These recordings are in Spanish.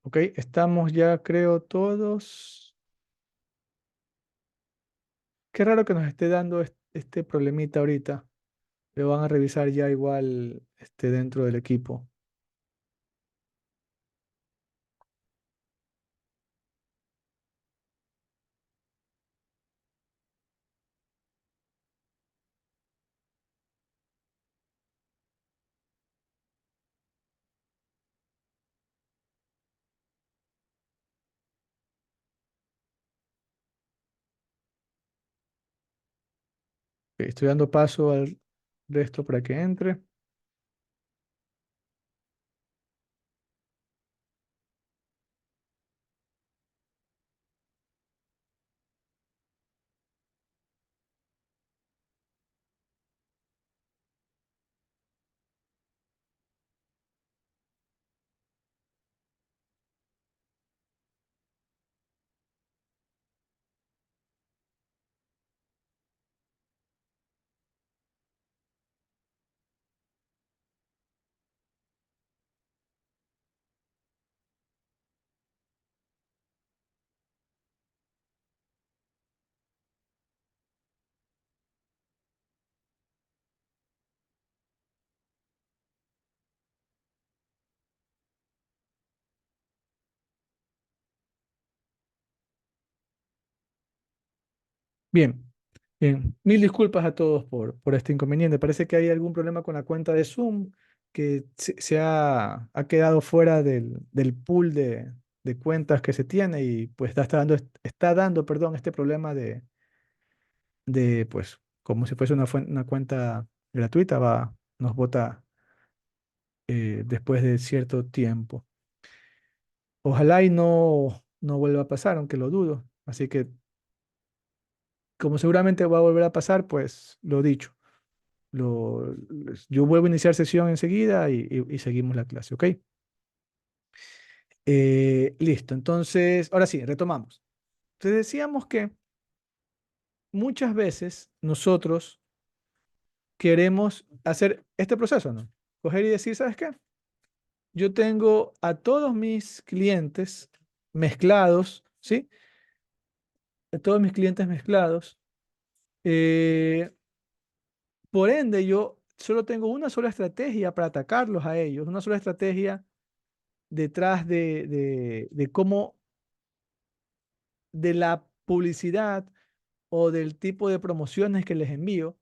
Ok, estamos ya, creo, todos. Qué raro que nos esté dando este problemita ahorita. Lo van a revisar ya igual dentro del equipo. Ok, estoy dando paso al resto para que entre. Bien, bien. Mil disculpas a todos por este inconveniente. Parece que hay algún problema con la cuenta de Zoom que ha quedado fuera del pool de cuentas que se tiene y pues está dando, perdón, este problema pues, como si fuese una cuenta gratuita, nos bota después de cierto tiempo. Ojalá y no vuelva a pasar, aunque lo dudo. Así que, como seguramente va a volver a pasar, pues lo dicho. Yo vuelvo a iniciar sesión enseguida y seguimos la clase, ¿ok? Listo, entonces, ahora sí, retomamos. Entonces decíamos que muchas veces nosotros queremos hacer este proceso, ¿no? Coger y decir, ¿sabes qué? Yo tengo a todos mis clientes mezclados, ¿sí? A todos mis clientes mezclados. eh, por ende, yo solo tengo una sola estrategia para atacarlos a ellos, una sola estrategia detrás de cómo, de la publicidad o del tipo de promociones que les envío,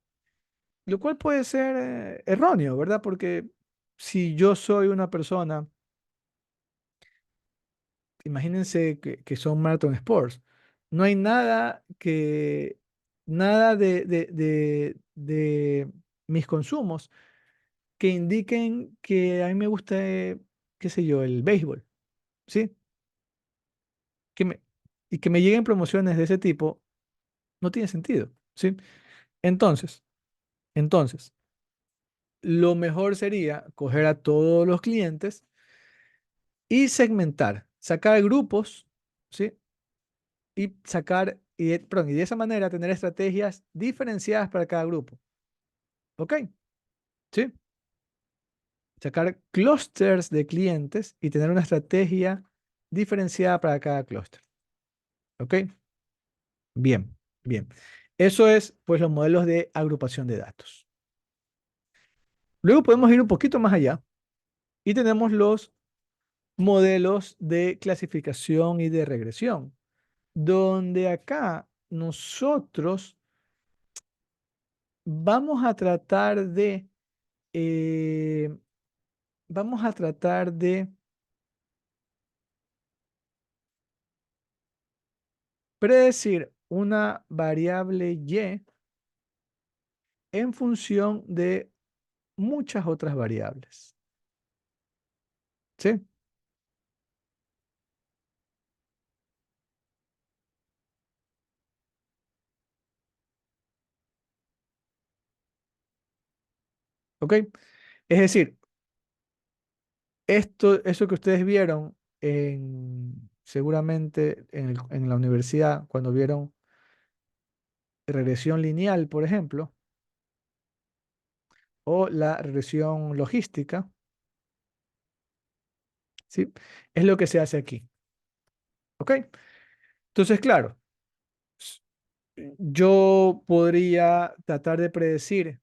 lo cual puede ser erróneo, ¿verdad? Porque si yo soy una persona, imagínense que son Marathon Sports, no hay nada de mis consumos que indiquen que a mí me gusta, qué sé yo, el béisbol, ¿sí? Que me, y que me lleguen promociones de ese tipo no tiene sentido, ¿sí? Entonces, entonces, lo mejor sería coger a todos los clientes y segmentar, sacar grupos, ¿sí? Perdón, y de esa manera tener estrategias diferenciadas para cada grupo, ¿ok? ¿Sí? Sacar clusters de clientes y tener una estrategia diferenciada para cada clúster, ¿ok? Bien, bien. Eso es, pues, los modelos de agrupación de datos. Luego podemos ir un poquito más allá y tenemos los modelos de clasificación y de regresión, donde acá nosotros vamos a tratar de, eh, vamos a tratar de predecir una variable y en función de muchas otras variables. ¿Sí? ¿Ok? Es decir, eso que ustedes vieron seguramente en la universidad, cuando vieron regresión lineal, por ejemplo, o la regresión logística, ¿sí? Es lo que se hace aquí, ¿ok? Entonces, claro, s- yo podría tratar de predecir,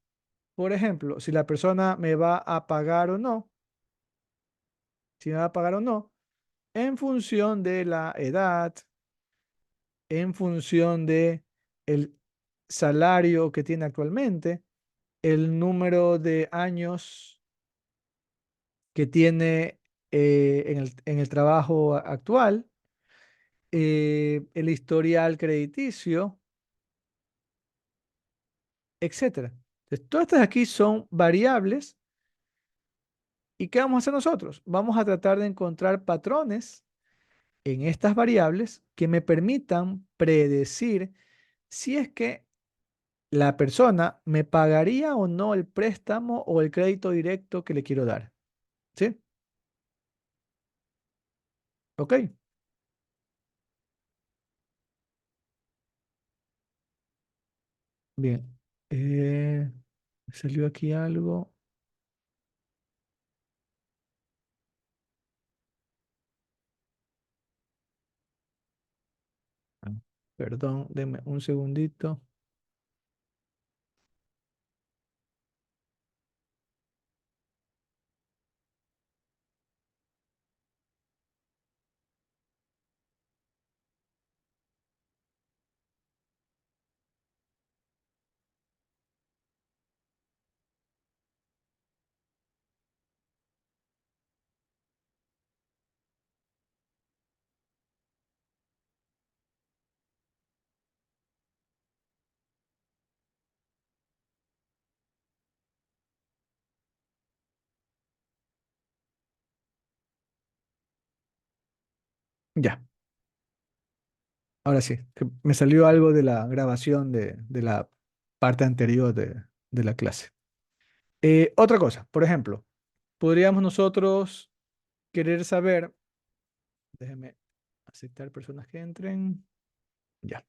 por ejemplo, si la persona me va a pagar o no, si me va a pagar o no, en función de la edad, en función de el salario que tiene actualmente, el número de años que tiene en el trabajo actual, el historial crediticio, etcétera. Entonces, todas estas aquí son variables. ¿Y qué vamos a hacer nosotros? Vamos a tratar de encontrar patrones en estas variables que me permitan predecir si es que la persona me pagaría o no el préstamo o el crédito directo que le quiero dar. ¿Sí? ¿Ok? Bien. Me salió aquí algo. Ah, Perdón, denme un segundito. Ya, ahora sí. Que me salió algo de la grabación de la parte anterior de la clase. Otra cosa, por ejemplo, podríamos nosotros querer saber, déjeme aceptar personas que entren. Ya.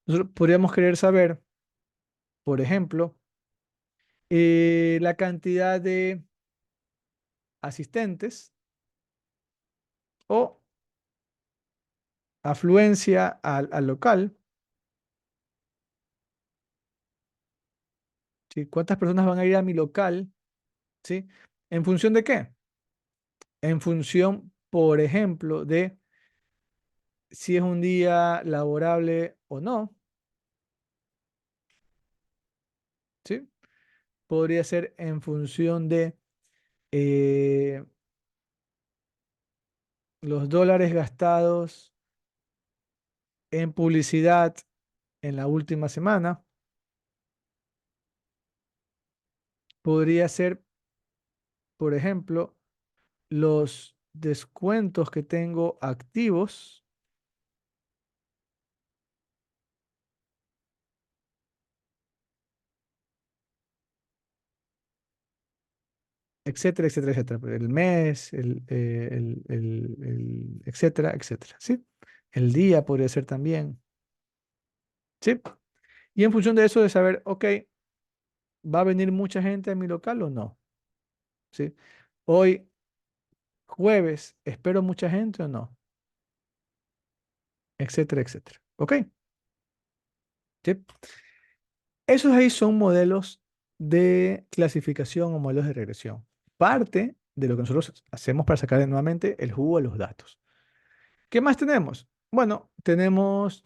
Nosotros podríamos querer saber, por ejemplo, la cantidad de asistentes o afluencia al local, ¿sí? ¿Cuántas personas van a ir a mi local? ¿Sí? ¿En función de qué? En función, por ejemplo, de si es un día laborable o no, ¿sí? Podría ser en función de eh, los dólares gastados en publicidad en la última semana. Podría ser, por ejemplo, los descuentos que tengo activos, etcétera, etcétera, etcétera. El mes, etcétera, etcétera. ¿Sí? El día podría ser también. ¿Sí? Y en función de eso, de saber, ok, ¿va a venir mucha gente a mi local o no? ¿Sí? Hoy, jueves, ¿espero mucha gente o no? Etcétera, etcétera. ¿Ok? ¿Sí? Esos ahí son modelos de clasificación o modelos de regresión. Parte de lo que nosotros hacemos para sacar nuevamente el jugo a los datos. ¿Qué más tenemos? Bueno, tenemos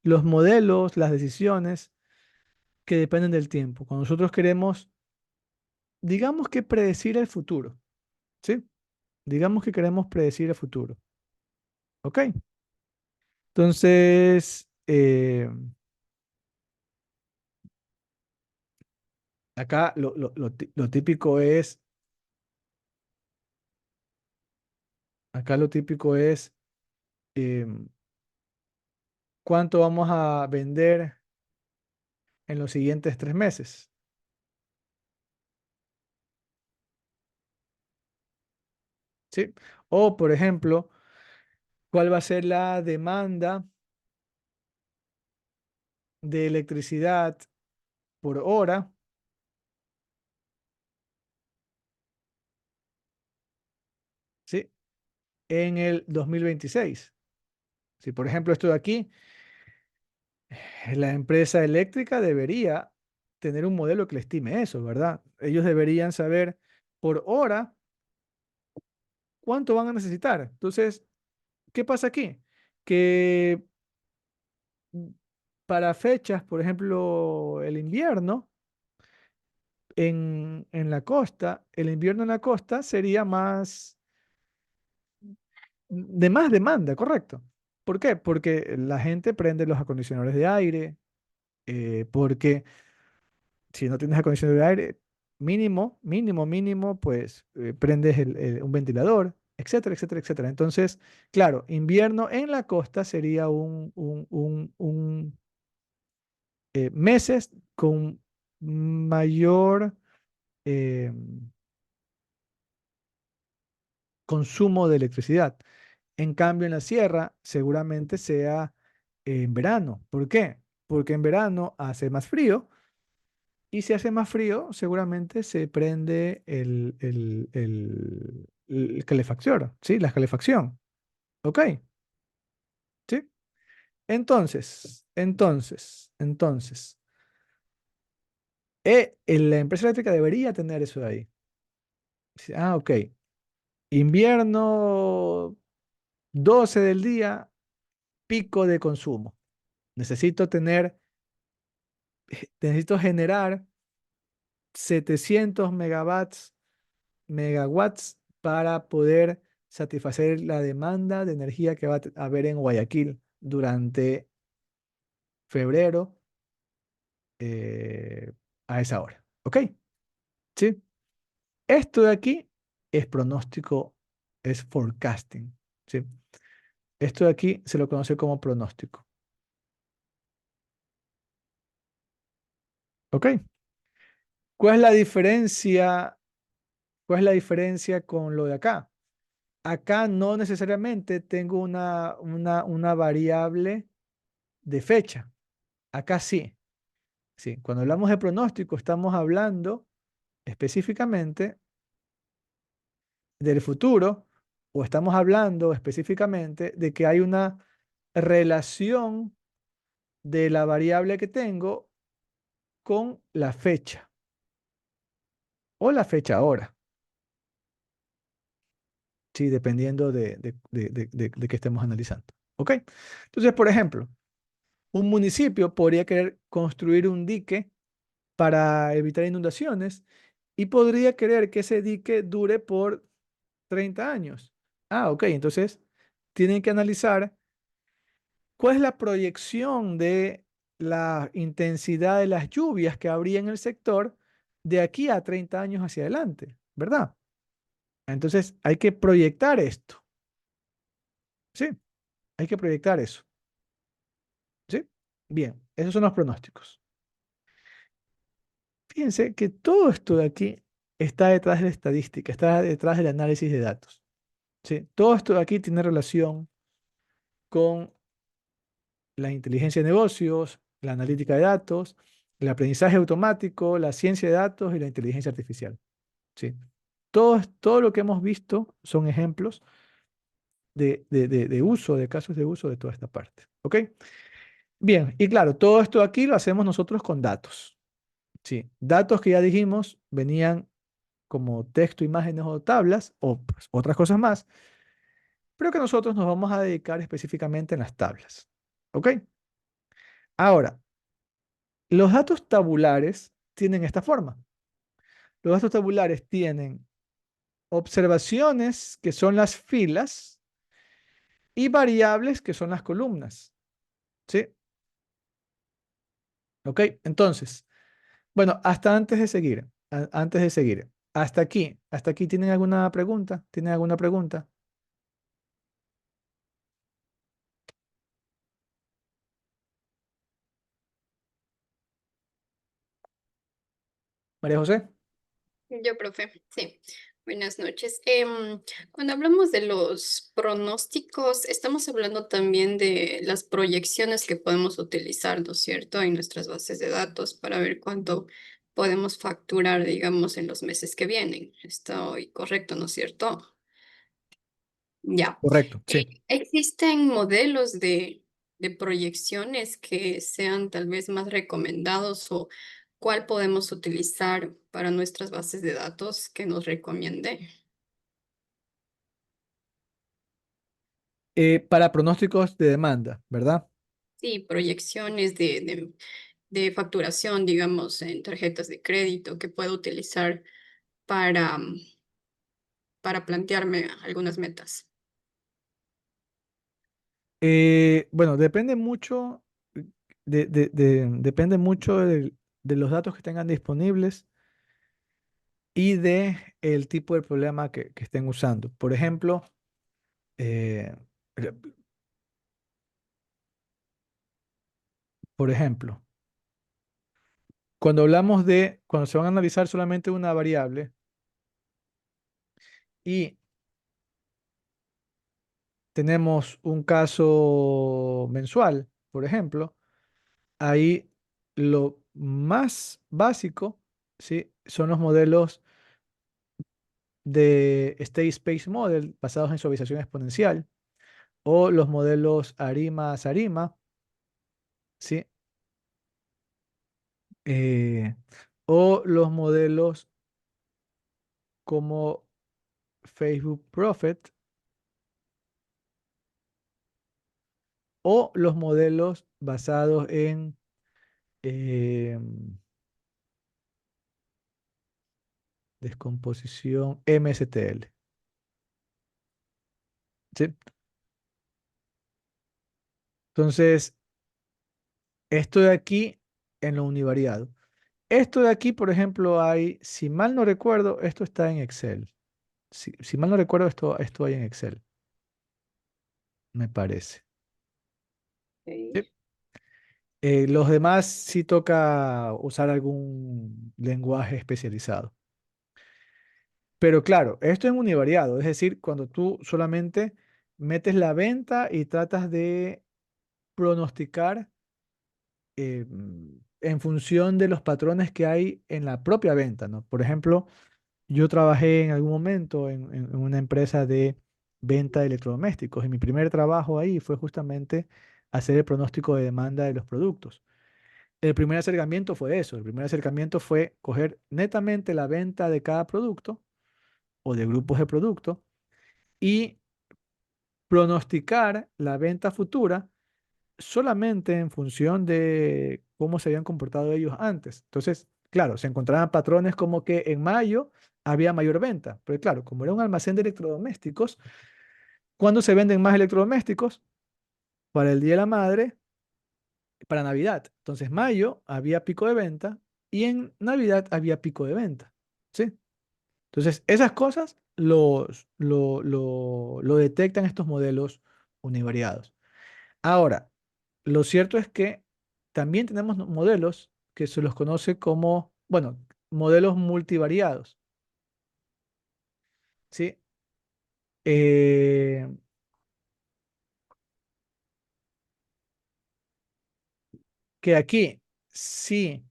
los modelos, las decisiones que dependen del tiempo. Cuando nosotros queremos, digamos que predecir el futuro, ¿sí? Digamos que queremos predecir el futuro, ¿ok? Entonces, acá lo típico es, acá lo típico es em, cuánto vamos a vender en los siguientes 3 meses, ¿sí? O, por ejemplo, cuál va a ser la demanda de electricidad por hora en el 2026. Si, por ejemplo, esto de aquí, la empresa eléctrica debería tener un modelo que le estime eso, ¿verdad? Ellos deberían saber por hora cuánto van a necesitar. Entonces, ¿qué pasa aquí? Que mm, para fechas, por ejemplo, el invierno en la costa, el invierno en la costa sería más de más demanda, ¿correcto? ¿Por qué? Porque la gente prende los acondicionadores de aire, porque si no tienes acondicionador de aire, mínimo, pues prendes un ventilador, etcétera, etcétera, etcétera. Entonces, claro, invierno en la costa sería meses con mayor eh, consumo de electricidad. En cambio, en la sierra seguramente sea en verano. ¿Por qué? Porque en verano hace más frío y si hace más frío, seguramente se prende el calefactor, ¿sí? La calefacción. ¿Ok? ¿Sí? Entonces, la empresa eléctrica debería tener eso de ahí. Dice, ah, ok. Invierno 12 del día, pico de consumo. Necesito tener, necesito generar 700 megawatts para poder satisfacer la demanda de energía que va a haber en Guayaquil durante febrero eh, a esa hora. ¿Ok? ¿Sí? Esto de aquí es pronóstico, es forecasting. ¿Sí? Esto de aquí se lo conoce como pronóstico. ¿Ok? ¿Cuál es la diferencia? ¿Cuál es la diferencia con lo de acá? Acá no necesariamente tengo una variable de fecha. Acá sí. Sí, cuando hablamos de pronóstico, estamos hablando específicamente del futuro o estamos hablando específicamente de que hay una relación de la variable que tengo con la fecha o la fecha ahora, sí, dependiendo de qué estemos analizando. ¿Ok? Entonces, por ejemplo, un municipio podría querer construir un dique para evitar inundaciones y podría querer que ese dique dure por 30 años. Ah, ok, entonces tienen que analizar cuál es la proyección de la intensidad de las lluvias que habría en el sector de aquí a 30 años hacia adelante, ¿verdad? Entonces hay que proyectar esto, ¿sí? Hay que proyectar eso, ¿sí? Bien, esos son los pronósticos. Fíjense que todo esto de aquí está detrás de la estadística, está detrás del análisis de datos, ¿sí? Todo esto de aquí tiene relación con la inteligencia de negocios, la analítica de datos, el aprendizaje automático, la ciencia de datos y la inteligencia artificial. ¿Sí? Todo lo que hemos visto son ejemplos de uso, de casos de uso de toda esta parte. ¿Ok? Bien, y claro, todo esto aquí lo hacemos nosotros con datos. ¿Sí? Datos que ya dijimos venían como texto, imágenes o tablas o pues, otras cosas más, pero que nosotros nos vamos a dedicar específicamente en las tablas. ¿Ok? Ahora, los datos tabulares tienen esta forma. Los datos tabulares tienen observaciones, que son las filas, y variables, que son las columnas. ¿Sí? ¿Ok? Entonces, bueno, hasta antes de seguir, hasta aquí, ¿tienen alguna pregunta? ¿Tienen alguna pregunta? María José. Yo, profe, sí. Buenas noches. Cuando hablamos de los pronósticos, estamos hablando también de las proyecciones que podemos utilizar, ¿no es cierto?, en nuestras bases de datos para ver cuánto podemos facturar, digamos, en los meses que vienen. Estoy correcto, ¿no es cierto? Ya. Correcto, sí. ¿Existen modelos de proyecciones que sean tal vez más recomendados o cuál podemos utilizar para nuestras bases de datos que nos recomiende? Para pronósticos de demanda, ¿verdad? Sí, proyecciones de facturación, digamos, en tarjetas de crédito que puedo utilizar para, para plantearme algunas metas. Bueno, depende mucho, depende mucho de los datos que tengan disponibles y de el tipo de problema que estén usando. Por ejemplo, eh, re- por ejemplo, cuando se van a analizar solamente una variable y tenemos un caso mensual, por ejemplo, ahí lo más básico, ¿sí? Son los modelos de State Space Model basados en suavización exponencial o los modelos ARIMA-SARIMA, ¿sí? Eh, o los modelos como Facebook Prophet o los modelos basados en eh, descomposición MSTL, ¿sí? Entonces, esto de aquí en lo univariado. Esto de aquí, por ejemplo, hay, si mal no recuerdo, esto está en Excel. Si mal no recuerdo, esto hay en Excel, me parece. Ok. ¿Sí? Los demás sí toca usar algún lenguaje especializado. Pero claro, esto es univariado, es decir, cuando tú solamente metes la venta y tratas de pronosticar en función de los patrones que hay en la propia venta, ¿no? Por ejemplo, yo trabajé en algún momento en una empresa de venta de electrodomésticos y mi primer trabajo ahí fue justamente hacer el pronóstico de demanda de los productos. El primer acercamiento fue eso, el primer acercamiento fue coger netamente la venta de cada producto o de grupos de productos y pronosticar la venta futura solamente en función de cómo se habían comportado ellos antes. Entonces, claro, se encontraban patrones como que en mayo había mayor venta, pero claro, como era un almacén de electrodomésticos, ¿cuándo se venden más electrodomésticos? Para el Día de la Madre, para Navidad. Entonces, mayo había pico de venta y en Navidad había pico de venta. ¿Sí? Entonces, esas cosas lo detectan estos modelos univariados. Ahora, lo cierto es que también tenemos modelos que se los conoce como, bueno, modelos multivariados, ¿sí? Eh, que aquí, si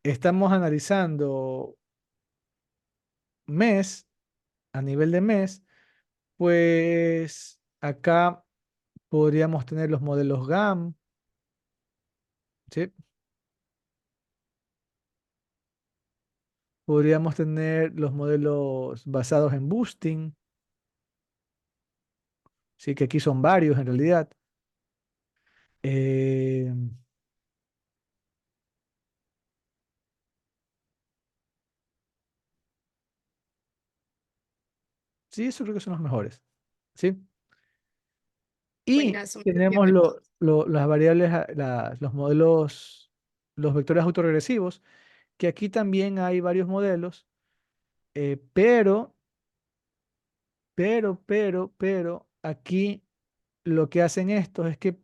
estamos analizando mes, a nivel de mes, pues acá podríamos tener los modelos GAM, ¿sí? Podríamos tener los modelos basados en boosting, sí, que aquí son varios en realidad. Eh, sí, eso creo que son los mejores, ¿sí? Y Buenas, un tenemos métodos. las variables, los modelos, los vectores autorregresivos, que aquí también hay varios modelos, pero, aquí lo que hacen estos es que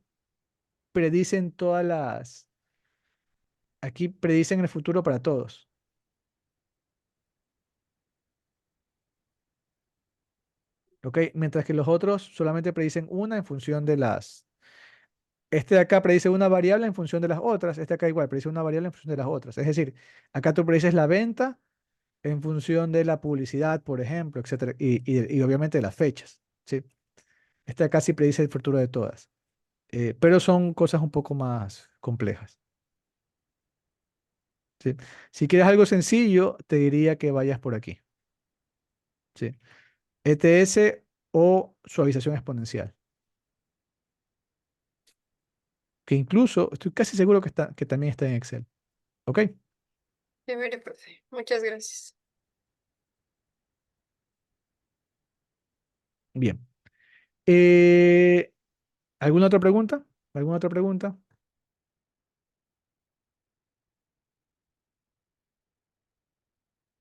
predicen aquí predicen el futuro para todos. ¿Ok? Mientras que los otros solamente predicen una en función de este de acá predice una variable en función de las otras, este acá igual predice una variable en función de las otras. Es decir, acá tú predices la venta en función de la publicidad, por ejemplo, etcétera, y obviamente de las fechas, ¿sí? Esta casi predice el futuro de todas. Pero son cosas un poco más complejas. ¿Sí? Si quieres algo sencillo, te diría que vayas por aquí. ¿Sí? ETS o suavización exponencial. Que incluso estoy casi seguro que también está en Excel. ¿Ok? Chévere, profe. Muchas gracias. Bien. Eh, ¿Alguna otra pregunta? ¿Alguna otra pregunta?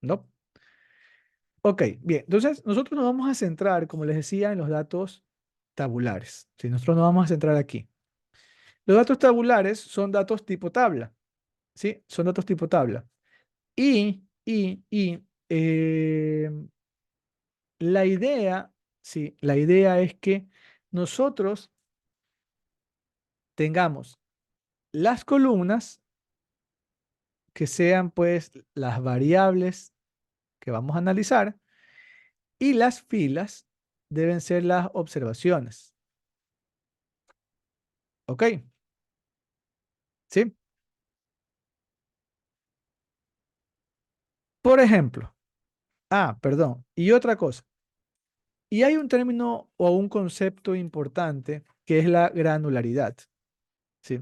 No. Ok, bien. Entonces, nosotros nos vamos a centrar, como les decía, en los datos tabulares. Si nosotros nos vamos a centrar aquí. Los datos tabulares son datos tipo tabla. ¿Sí? Son datos tipo tabla. Y la idea, sí, la idea es que nosotros tengamos las columnas que sean pues las variables que vamos a analizar y las filas deben ser las observaciones. ¿Ok? ¿Sí? Por ejemplo, perdón, y otra cosa, y hay un término o un concepto importante que es la granularidad. ¿Sí?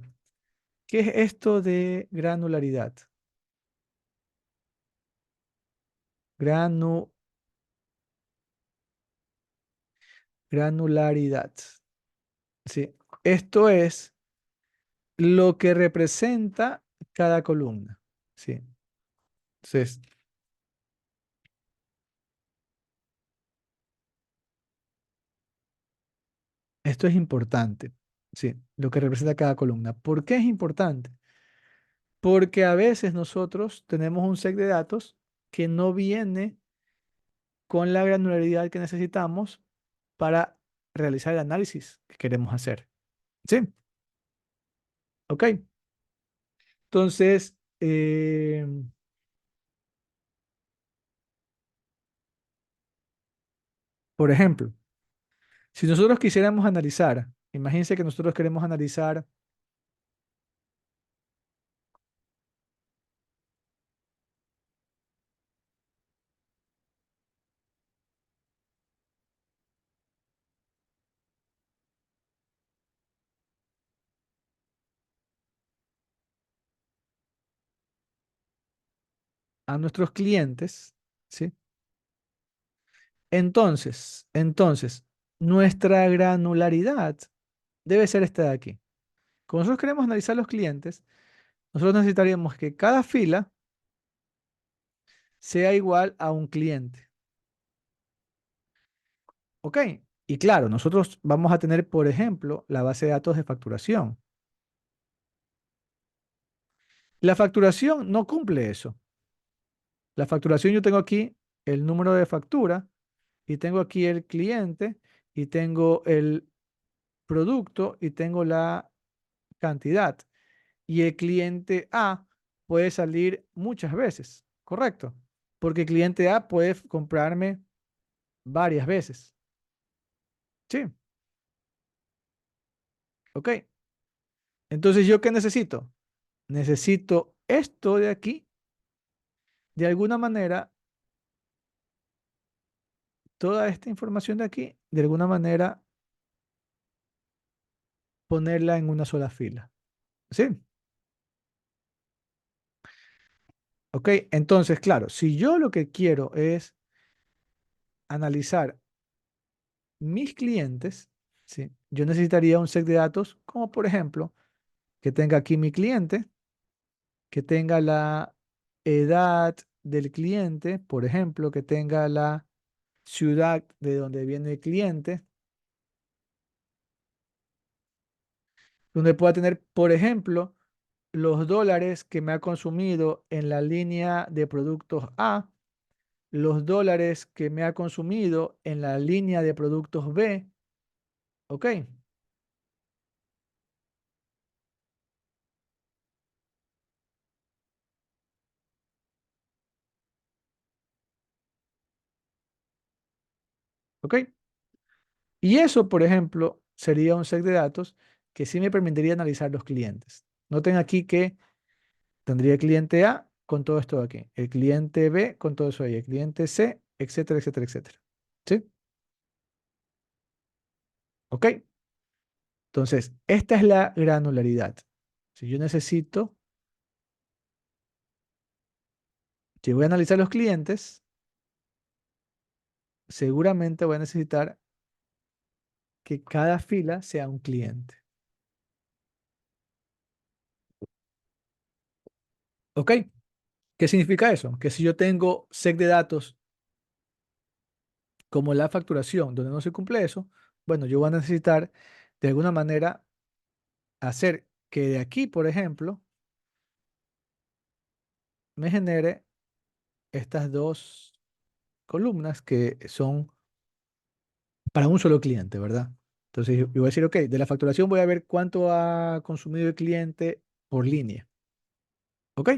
¿Qué es esto de granularidad? Granu- Granularidad. ¿Sí? Esto es lo que representa cada columna. ¿Sí? Entonces, esto es importante. ¿Sí? Lo que representa cada columna. ¿Por qué es importante? Porque a veces nosotros tenemos un set de datos que no viene con la granularidad que necesitamos para realizar el análisis que queremos hacer. ¿Sí? ¿Ok? Entonces, por ejemplo, si nosotros quisiéramos analizar, imagínense que nosotros queremos analizar a nuestros clientes, ¿sí? Entonces, nuestra granularidad debe ser esta de aquí. Como nosotros queremos analizar los clientes, nosotros necesitaríamos que cada fila sea igual a un cliente. ¿Ok? Y claro, nosotros vamos a tener, por ejemplo, la base de datos de facturación. La facturación no cumple eso. La facturación yo tengo aquí el número de factura y tengo aquí el cliente y tengo el producto y tengo la cantidad. Y el cliente A puede salir muchas veces, ¿correcto? Porque el cliente A puede comprarme varias veces. Sí, ok. Entonces, ¿yo qué necesito? Necesito esto de aquí, de alguna manera, toda esta información de aquí, de alguna manera, ponerla en una sola fila. ¿Sí? Ok, entonces, claro, si yo lo que quiero es analizar mis clientes, ¿sí? Yo necesitaría un set de datos como por ejemplo que tenga aquí mi cliente, que tenga la edad del cliente, por ejemplo, que tenga la ciudad de donde viene el cliente, donde pueda tener, por ejemplo, los dólares que me ha consumido en la línea de productos A, los dólares que me ha consumido en la línea de productos B, ¿ok? ¿Ok? Y eso, por ejemplo, sería un set de datos que sí me permitiría analizar los clientes. Noten aquí que tendría el cliente A con todo esto de aquí, el cliente B con todo eso ahí, el cliente C, etcétera, etcétera, etcétera. ¿Sí? ¿Ok? Entonces, esta es la granularidad. Si yo necesito, si voy a analizar los clientes, seguramente voy a necesitar que cada fila sea un cliente. ¿Ok? ¿Qué significa eso? Que si yo tengo set de datos como la facturación, donde no se cumple eso, bueno, yo voy a necesitar de alguna manera hacer que de aquí, por ejemplo, me genere estas dos columnas que son para un solo cliente, ¿verdad? Entonces yo voy a decir, ok, de la facturación voy a ver cuánto ha consumido el cliente por línea. ¿Ok?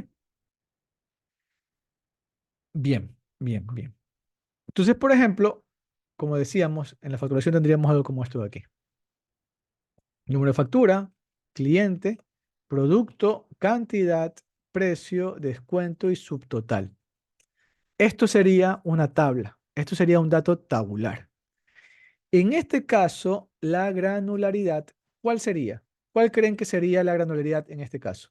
Bien, bien, bien. Entonces, por ejemplo, como decíamos, en la facturación tendríamos algo como esto de aquí. Número de factura, cliente, producto, cantidad, precio, descuento y subtotal. Esto sería una tabla. Esto sería un dato tabular. En este caso, la granularidad, ¿cuál sería? ¿Cuál creen que sería la granularidad en este caso?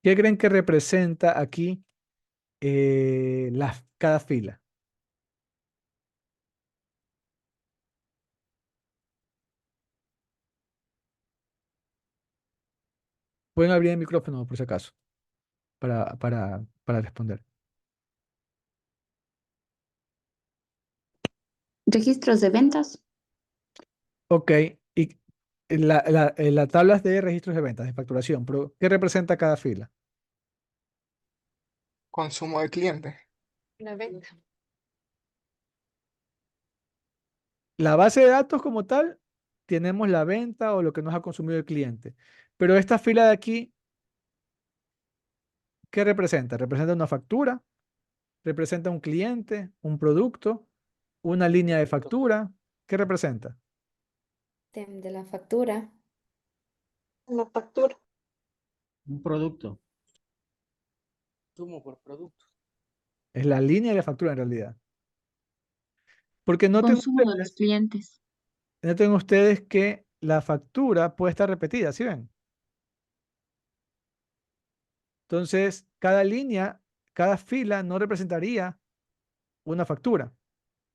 ¿Qué creen que representa aquí cada fila? Pueden abrir el micrófono por si acaso para responder. Registros de ventas, Ok, y la tabla es de registros de ventas, de facturación, pero ¿qué representa cada fila? Consumo de cliente. La venta. La base de datos como tal, tenemos la venta o lo que nos ha consumido el cliente. Pero esta fila de aquí, ¿qué representa? Representa una factura, representa un cliente, un producto, una línea de factura. ¿Qué representa? tem de la factura, La factura. Un producto. Sumo por producto. Es la línea de la factura en realidad. Porque consumo de los clientes, noten ustedes que la factura puede estar repetida, ¿sí ven? Entonces, cada línea, cada fila no representaría una factura.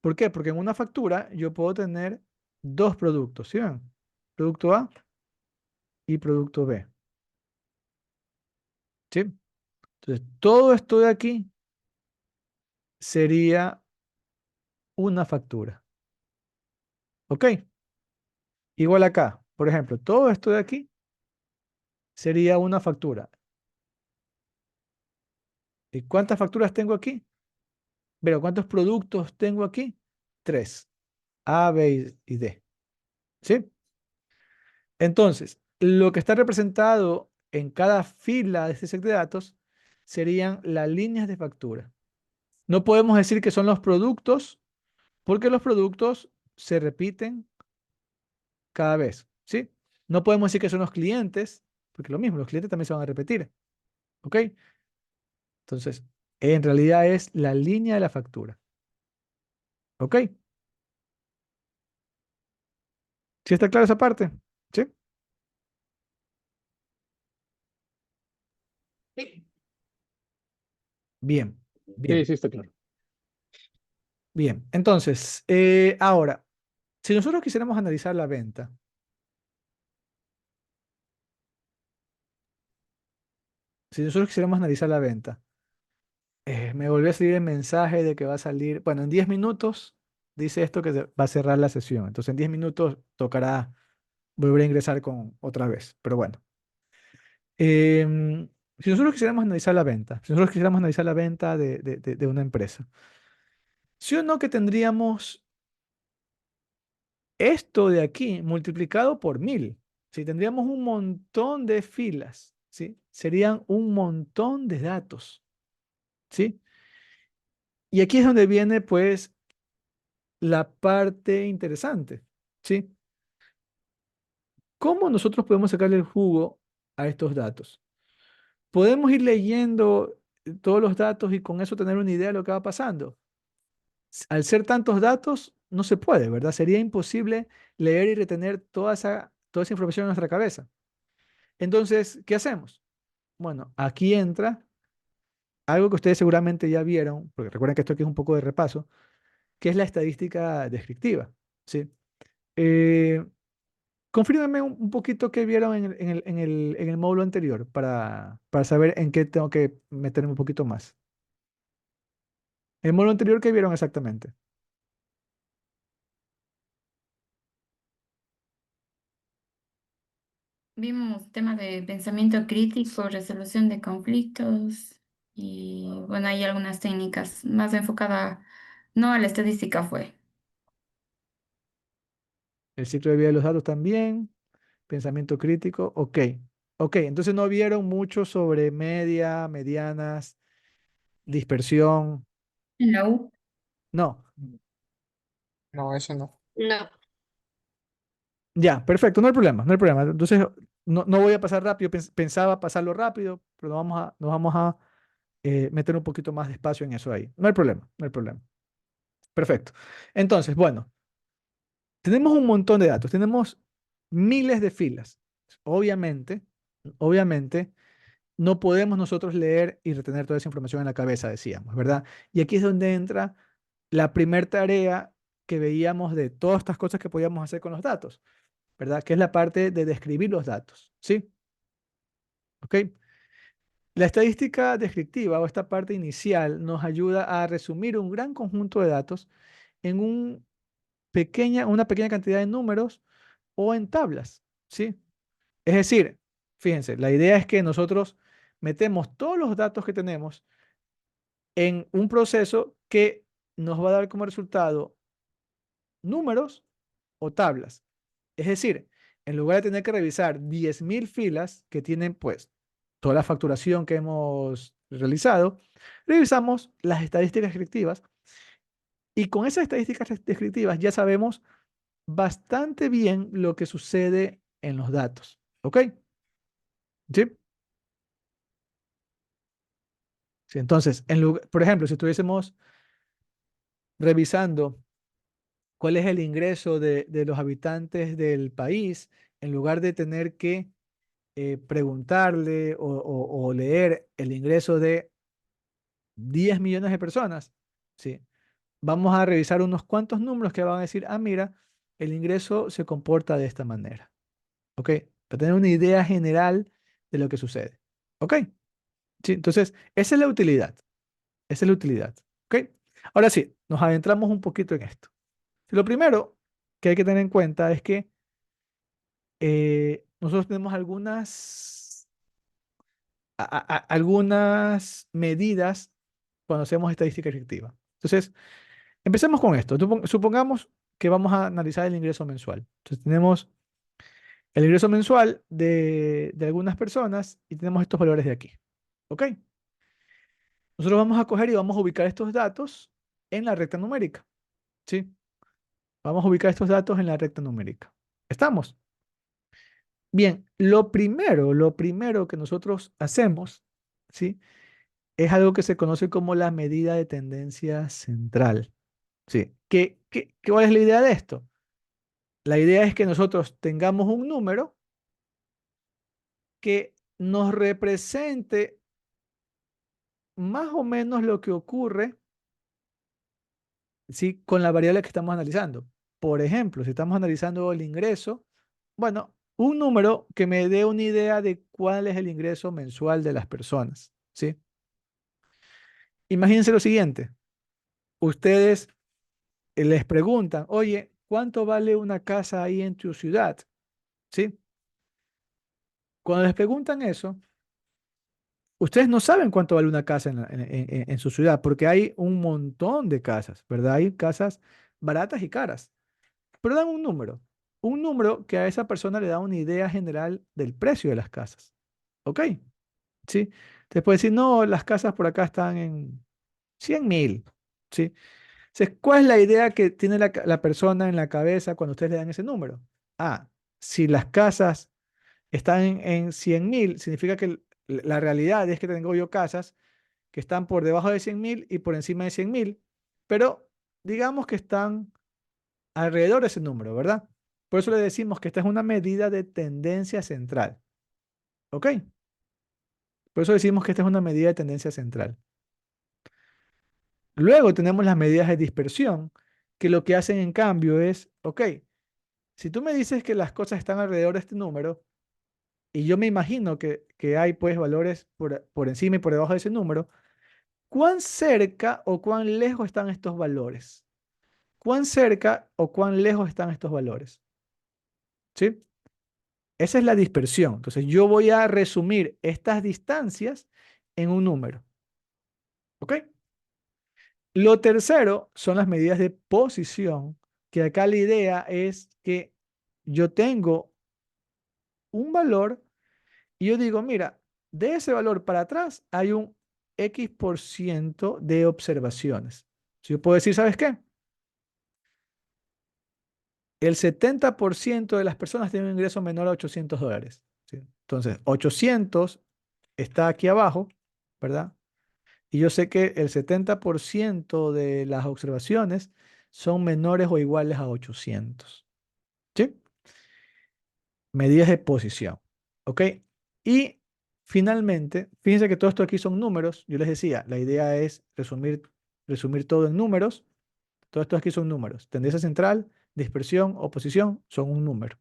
¿Por qué? Porque en una factura yo puedo tener dos productos, ¿sí ven? Producto A y producto B, ¿sí? Entonces, todo esto de aquí sería una factura, ¿ok? Igual acá, por ejemplo, todo esto de aquí sería una factura. ¿Y cuántas facturas tengo aquí? Pero ¿cuántos productos tengo aquí? Tres, A, B y D, ¿sí? Entonces, lo que está representado en cada fila de este set de datos serían las líneas de factura. No podemos decir que son los productos porque los productos se repiten cada vez, ¿sí? No podemos decir que son los clientes porque lo mismo, los clientes también se van a repetir, ¿ok? Entonces, en realidad es la línea de la factura, ¿ok? ¿Sí está clara esa parte? ¿Sí? Sí. Bien, Sí, bien, sí, está claro. bien. Entonces, ahora, si nosotros quisiéramos analizar la venta, si nosotros quisiéramos analizar la venta, me volvió a salir el mensaje de que va a salir, bueno, en 10 minutos dice esto que va a cerrar la sesión. Entonces en 10 minutos tocará volver a ingresar con otra vez. Pero bueno, si nosotros quisiéramos analizar la venta, si nosotros quisiéramos analizar la venta de una empresa, ¿sí o no que tendríamos esto de aquí multiplicado por 1000? Si tendríamos un montón de filas ¿sí? Serían un montón de datos, ¿sí? Y aquí es donde viene, pues, la parte interesante, ¿sí? ¿Cómo nosotros podemos sacarle el jugo a estos datos? Podemos ir leyendo todos los datos y con eso tener una idea de lo que va pasando. Al ser tantos datos, no se puede, ¿verdad? Sería imposible leer y retener toda esa información en nuestra cabeza. Entonces, ¿qué hacemos? Bueno, aquí entra algo que ustedes seguramente ya vieron, porque recuerden que esto aquí es un poco de repaso, que es la estadística descriptiva, ¿sí? Eh, Confírmenme un poquito qué vieron en el módulo anterior para saber en qué tengo que meterme un poquito más. El módulo anterior, ¿qué vieron exactamente? Vimos temas de pensamiento crítico, resolución de conflictos y bueno, hay algunas técnicas más enfocadas, no a la estadística fue. El ciclo de vida de los datos también, pensamiento crítico, ok. Ok, entonces no vieron mucho sobre media, medianas, dispersión. En la U. No. No, eso no. No, Ya, perfecto, no hay problema, no hay problema. Entonces, no voy a pasar rápido, pensaba pasarlo rápido, pero nos vamos a meter un poquito más de espacio en eso ahí. No hay problema, no hay problema. Perfecto. Entonces, bueno, tenemos un montón de datos, tenemos miles de filas. Obviamente, obviamente, no podemos nosotros leer y retener toda esa información en la cabeza, decíamos, ¿verdad? Y aquí es donde entra la primer tarea que veíamos de todas estas cosas que podíamos hacer con los datos, ¿verdad? Que es la parte de describir los datos, ¿sí? ¿Ok? La estadística descriptiva o esta parte inicial nos ayuda a resumir un gran conjunto de datos en una pequeña cantidad de números o en tablas, ¿sí? Es decir, fíjense, la idea es que nosotros metemos todos los datos que tenemos en un proceso que nos va a dar como resultado números o tablas. Es decir, en lugar de tener que revisar 10.000 filas que tienen pues toda la facturación que hemos realizado, revisamos las estadísticas descriptivas y con esas estadísticas descriptivas ya sabemos bastante bien lo que sucede en los datos. ¿Ok? ¿Sí? Sí, entonces, por ejemplo, si estuviésemos revisando cuál es el ingreso de los habitantes del país, en lugar de tener que preguntarle o leer el ingreso de 10 millones de personas, ¿sí? Vamos a revisar unos cuantos números que van a decir, ah, mira, el ingreso se comporta de esta manera, ¿ok? Para tener una idea general de lo que sucede, ¿ok? Sí, entonces, esa es la utilidad, esa es la utilidad, ¿ok? Ahora sí, nos adentramos un poquito en esto. Lo primero que hay que tener en cuenta es que nosotros tenemos algunas medidas cuando hacemos estadística efectiva. Entonces, empecemos con esto. Supongamos que vamos a analizar el ingreso mensual. Entonces, tenemos el ingreso mensual de algunas personas y tenemos estos valores de aquí. ¿Ok? Nosotros vamos a coger y vamos a ubicar estos datos en la recta numérica. ¿Sí? Vamos a ubicar estos datos en la recta numérica. ¿Estamos? Bien, lo primero que nosotros hacemos, ¿sí? Es algo que se conoce como la medida de tendencia central. ¿Sí? ¿Cuál es la idea de esto? La idea es que nosotros tengamos un número que nos represente más o menos lo que ocurre, ¿sí? Con la variable que estamos analizando. Por ejemplo, si estamos analizando el ingreso, bueno, un número que me dé una idea de cuál es el ingreso mensual de las personas, ¿sí? Imagínense lo siguiente. Ustedes les preguntan, oye, ¿cuánto vale una casa ahí en tu ciudad? ¿Sí? Cuando les preguntan eso, ustedes no saben cuánto vale una casa en su ciudad, porque hay un montón de casas, ¿verdad? Hay casas baratas y caras, pero dan un número que a esa persona le da una idea general del precio de las casas. ¿Ok? ¿sí? Te puede decir, no, las casas por acá están en 100.000, ¿sí? Entonces, ¿cuál es la idea que tiene la persona en la cabeza cuando ustedes le dan ese número? Ah, si las casas están en 100.000, significa que la realidad es que tengo yo casas que están por debajo de 100.000 y por encima de 100.000, pero digamos que están alrededor de ese número, ¿verdad? Por eso le decimos que esta es una medida de tendencia central, ¿ok? Por eso decimos que esta es una medida de tendencia central. Luego tenemos las medidas de dispersión, que lo que hacen en cambio es, ok, si tú me dices que las cosas están alrededor de este número, y yo me imagino que hay pues valores por encima y por debajo de ese número, ¿cuán cerca o cuán lejos están estos valores? ¿Cuán cerca o cuán lejos están estos valores? ¿Sí? Esa es la dispersión. Entonces yo voy a resumir estas distancias en un número. ¿Ok? Lo tercero son las medidas de posición, que acá la idea es que yo tengo un valor y yo digo, mira, de ese valor para atrás hay un X% de observaciones. Si yo puedo decir, ¿sabes qué? El 70% de las personas tienen un ingreso menor a $800. ¿Sí? Entonces, 800 está aquí abajo, ¿verdad? Y yo sé que el 70% de las observaciones son menores o iguales a 800. ¿Sí? Medidas de posición. ¿Ok? Y finalmente, fíjense que todo esto aquí son números. Yo les decía, la idea es resumir todo en números. Todo esto aquí son números. Tendencia central, dispersión, oposición, son un número.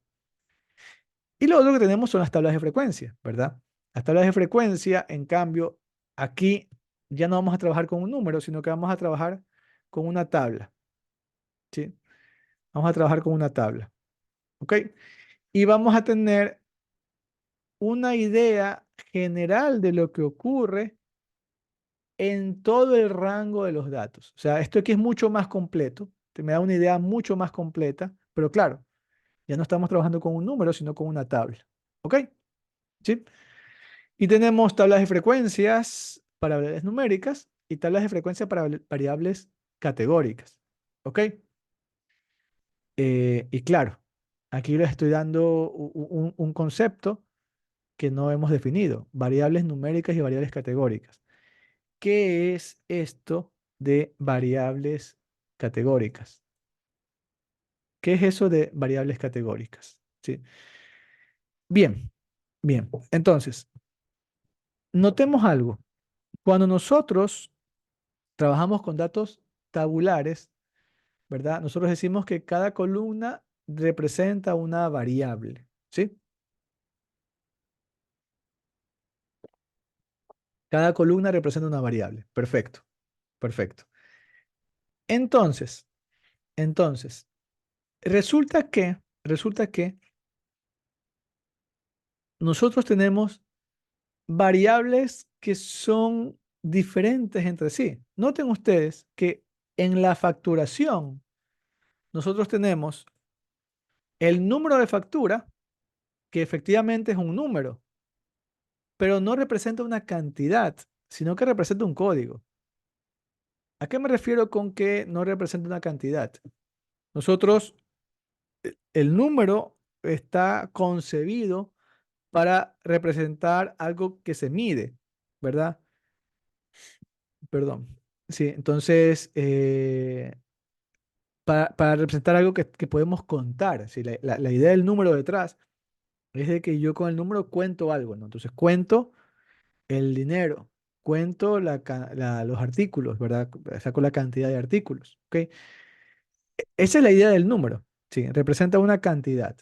Y lo otro que tenemos son las tablas de frecuencia, ¿verdad? Las tablas de frecuencia, en cambio, aquí ya no vamos a trabajar con un número, sino que vamos a trabajar con una tabla, ¿sí? Vamos a trabajar con una tabla, ¿ok? Y vamos a tener una idea general de lo que ocurre en todo el rango de los datos. O sea, esto aquí es mucho más completo, te me da una idea mucho más completa, pero claro, ya no estamos trabajando con un número, sino con una tabla, ¿ok? ¿Sí? Y tenemos tablas de frecuencias para variables numéricas y tablas de frecuencia para variables categóricas. ¿Ok? Y claro, aquí les estoy dando un concepto que no hemos definido. Variables numéricas y variables categóricas. ¿Qué es esto de variables categóricas? ¿Qué es eso de variables categóricas? ¿Sí? Bien, bien. Entonces, notemos algo. Cuando nosotros trabajamos con datos tabulares, ¿verdad? Nosotros decimos que cada columna representa una variable, ¿sí? Cada columna representa una variable. Perfecto, perfecto. Entonces, entonces, resulta que nosotros tenemos variables que son diferentes entre sí. Noten ustedes que en la facturación nosotros tenemos el número de factura, que efectivamente es un número, pero no representa una cantidad, sino que representa un código. ¿A qué me refiero con que no representa una cantidad? Nosotros, el número está concebido para representar algo que se mide, ¿verdad? Perdón. Sí, entonces, para representar algo que podemos contar, ¿sí? La idea del número detrás es de que yo con el número cuento algo, ¿no? Entonces, cuento el dinero, cuento los artículos, ¿verdad? Saco la cantidad de artículos, ¿ok? Esa es la idea del número, ¿sí? Representa una cantidad.